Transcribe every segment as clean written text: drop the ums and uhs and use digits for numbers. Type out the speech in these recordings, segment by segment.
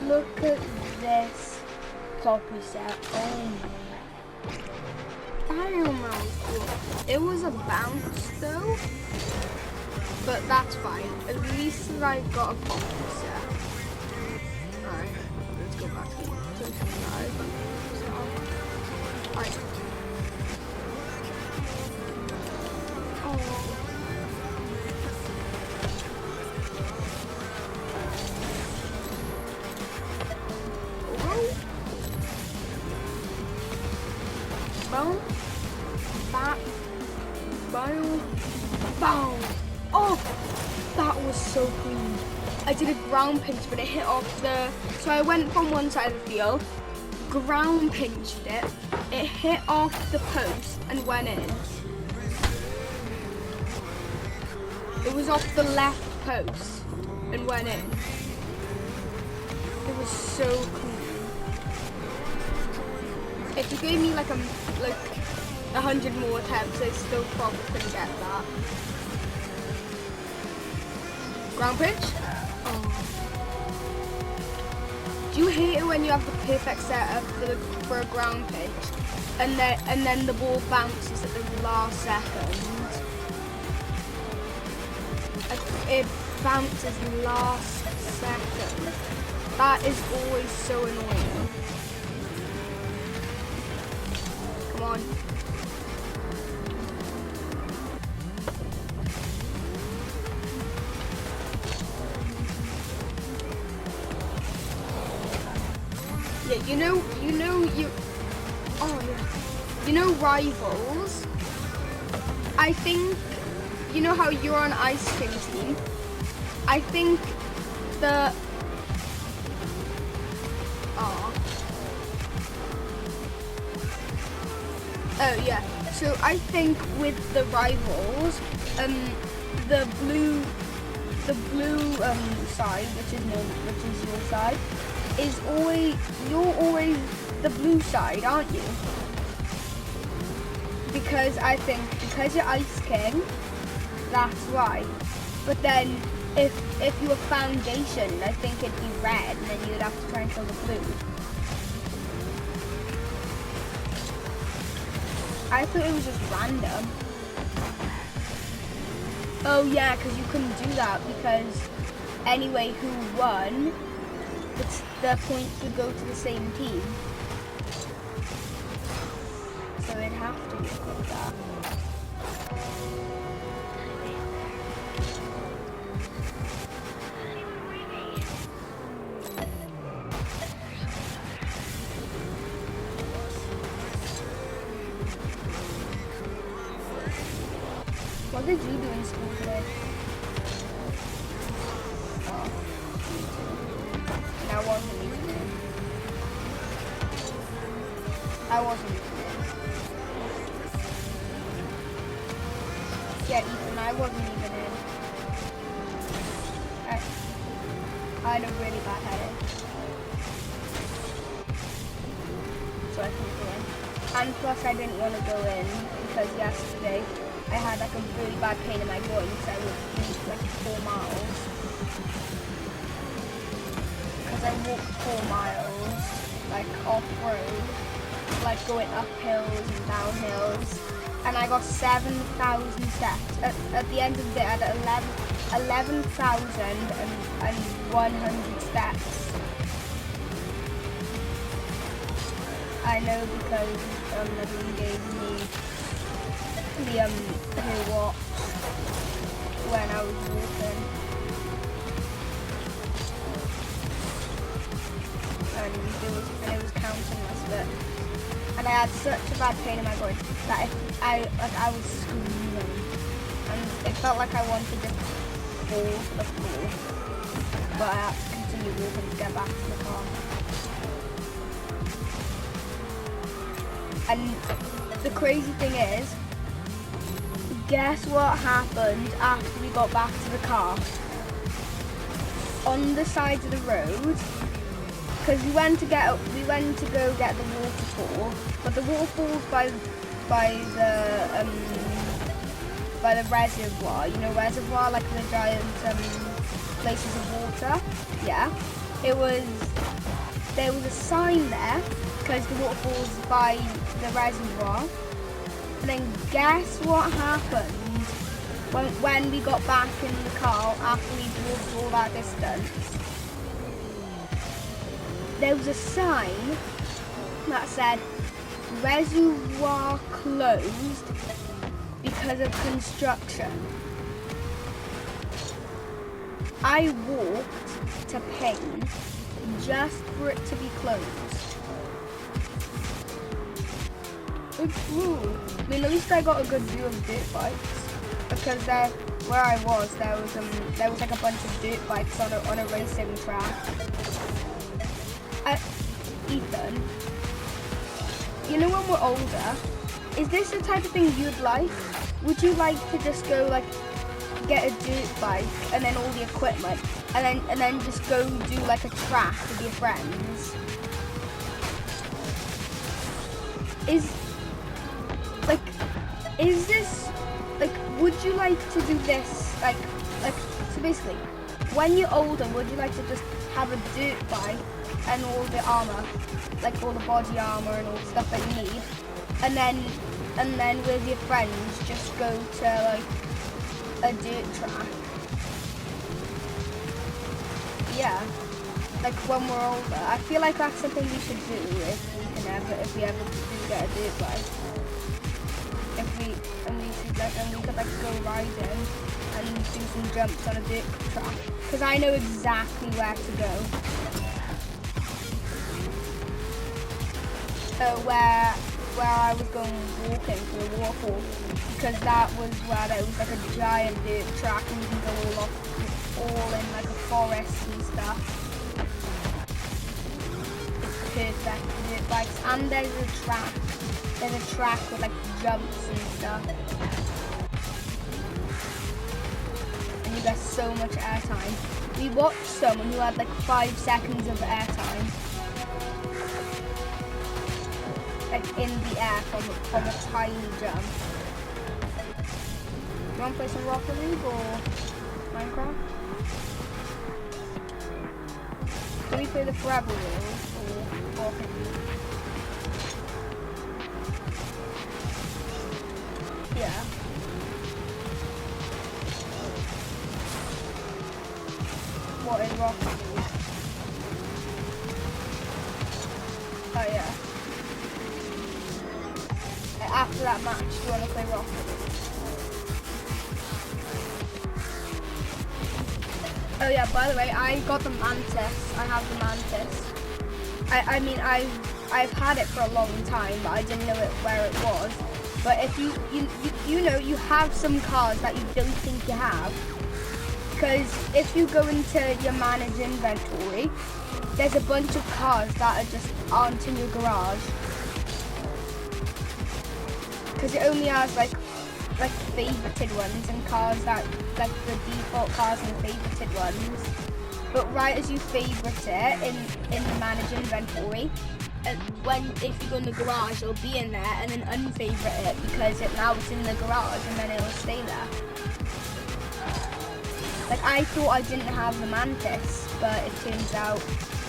look at this poppy set. Oh my. I don't know. Cool. It was a bounce though. But that's fine. At least I got a poppy set. Alright, let's go back to 25. Alright. Boom. Bam. Boom. Boom. Oh, that was so clean. I did a ground pinch, but it hit off the... So I went from one side of the field, ground pinched it. It hit off the post and went in. It was off the left post and went in. It was so clean. If you gave me like 100 more attempts, I still probably couldn't get that. Ground pinch? Oh. Do you hate it when you have the perfect setup for a ground pinch and then the ball bounces at the last second? It bounces last second. That is always so annoying. Come on. Yeah, you know Rivals? I think, you know how you're on Ice King team? I think the, oh yeah, so I think with the Rivals, the blue side, which is your side, you're always the blue side, aren't you? Because I think because you're Ice King, that's why. But then if you were Foundation, I think it'd be red, and then you'd have to try and kill the blue. I thought it was just random. Oh yeah, because you couldn't do that because anyway, who won? The points would go to the same team. So it'd have to be like that. What did you do in school today? Oh. I wasn't even in. Yeah, Ethan, I wasn't even in. I had a really bad headache. So I couldn't go in. And plus I didn't want to go in because yesterday I had like a really bad pain in my groin because I walked like 4 miles. Because I walked 4 miles, like off-road, like going up hills and down hills, and I got 7,000 steps. At the end of the day, I had 11,100 steps. I know because everyone gave me the watch when I was walking. And it was counting us, but and I had such a bad pain in my groin that I was screaming, and it felt like I wanted to fall to the floor, but I had to continue walking to get back to the car. And the crazy thing is, guess what happened after we got back to the car? On the side of the road, because we went to go get the waterfall, but the waterfall's by the reservoir. You know, reservoir, like the giant places of water. Yeah, it was there was a sign there because the waterfall's by the reservoir. And then guess what happened when we got back in the car after we walked all that distance? There was a sign that said reservoir closed because of construction. I walked to Payne just for it to be closed. Ooh. I mean, at least I got a good view of dirt bikes because where I was, there was like a bunch of dirt bikes on a racing track. Ethan, you know when we're older, is this the type of thing you'd like? Would you like to just go like get a dirt bike and then all the equipment and then just go do like a track with your friends? Is this like, would you like to do this like so basically when you're older, would you like to just have a dirt bike and all the armor, like all the body armor and all the stuff that you need, and then with your friends just go to like a dirt track? Yeah, like when we're older. I feel like that's something we should do if we ever do get a dirt bike. We could like go riding and do some jumps on a dirt track, because I know exactly where to go. Where I was going walking through a waterfall, because that was where there was like a giant dirt track and you can go all in like a forest and stuff. It's perfect for dirt bikes, and there's a track with like jumps and stuff, and you get so much airtime. We watched someone who had like 5 seconds of airtime, like in the air from a tiny jump. You want to play some Rocket League or Minecraft? Do we play the Forever Wheels or Rocket League? Yeah. What is Rocket League? Oh yeah. After that match, do you want to play Rocket League? Oh yeah, by the way, I got the Mantis. I have the Mantis. I mean, I've had it for a long time, but I didn't know where it was. But if you know, you have some cars that you don't think you have, because if you go into your manage inventory, there's a bunch of cars that aren't in your garage, because it only has like favorited ones and cars that like the default cars and favorited ones. But right as you favorite it in the manage inventory, if you go in the garage, it'll be in there, and then unfavorite it because now it's in the garage, and then it'll stay there. Like, I thought I didn't have the Mantis, but it turns out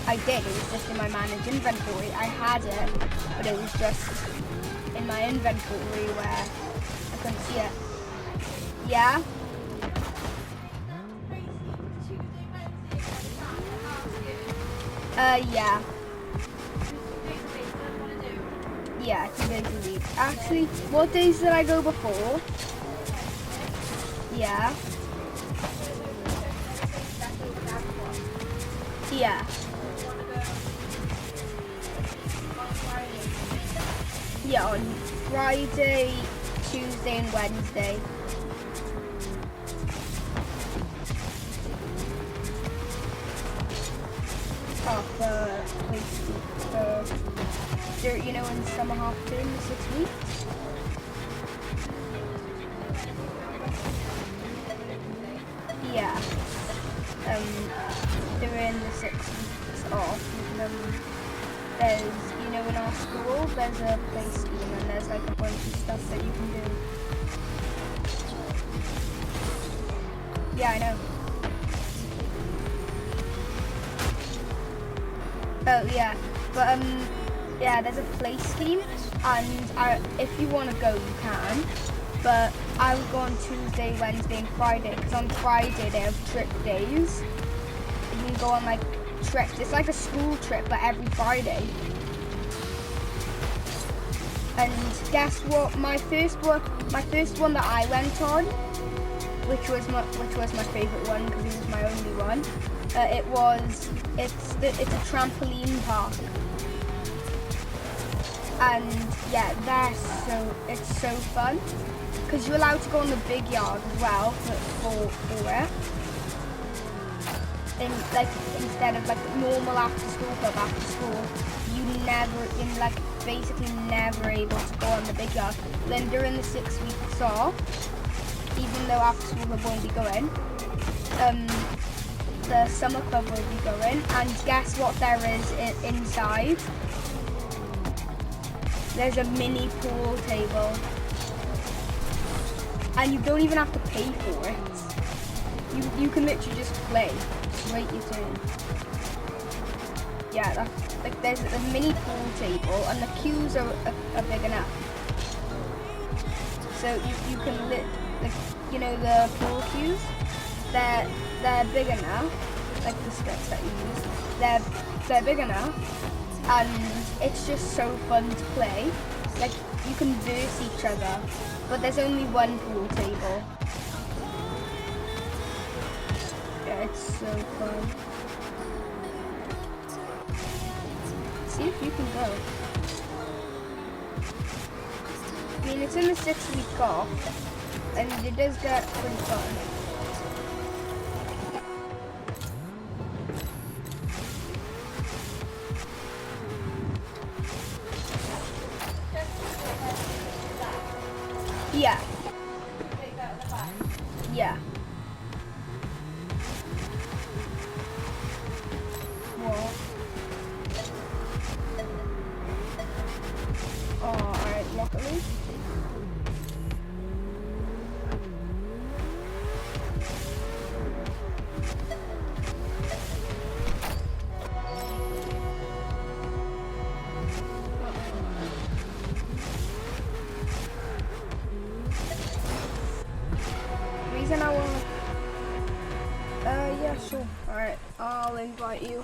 I did. It was just in my manage inventory. I had it, but it was just in my inventory where I couldn't see it. Yeah? Yeah. Yeah, 2 days a week. Actually, what days did I go before? Yeah. Yeah. Yeah, on Friday, Tuesday and Wednesday. You know, in summer half term, the 6 weeks. Yeah. During the 6 weeks off, there's, you know, in our school, there's a play scheme and there's like a bunch of stuff that you can do. Yeah, I know. Oh yeah, but yeah, there's a play scheme, and if you want to go, you can. But I would go on Tuesday, Wednesday, and Friday, because on Friday they have trip days. You can go on like trips. It's like a school trip, but every Friday. And guess what? My first one that I went on, which was my favorite one because it was my only one. It's a trampoline park, and yeah, it's so fun because you're allowed to go on the big yard as well for it. And like instead of like normal after school club after school, you're like basically never able to go on the big yard. Then during the 6 weeks off, even though after school club won't be going, the summer club will be going, and guess what there is inside? There's a mini pool table, and you don't even have to pay for it. You can literally just play. Just wait your turn. Yeah, there's a mini pool table, and the queues are big enough. So you can you know the pool queues, they're big enough, like the steps that you use, they're big enough, and it's just so fun to play. Like you can verse each other, but there's only one pool table. Yeah, it's so fun. See if you can go. I mean, it's in the 6 week off, and it does get pretty fun. Yeah. Yeah. Whoa. Oh, alright, luckily. Reason I want yeah, sure. Alright, I'll invite you.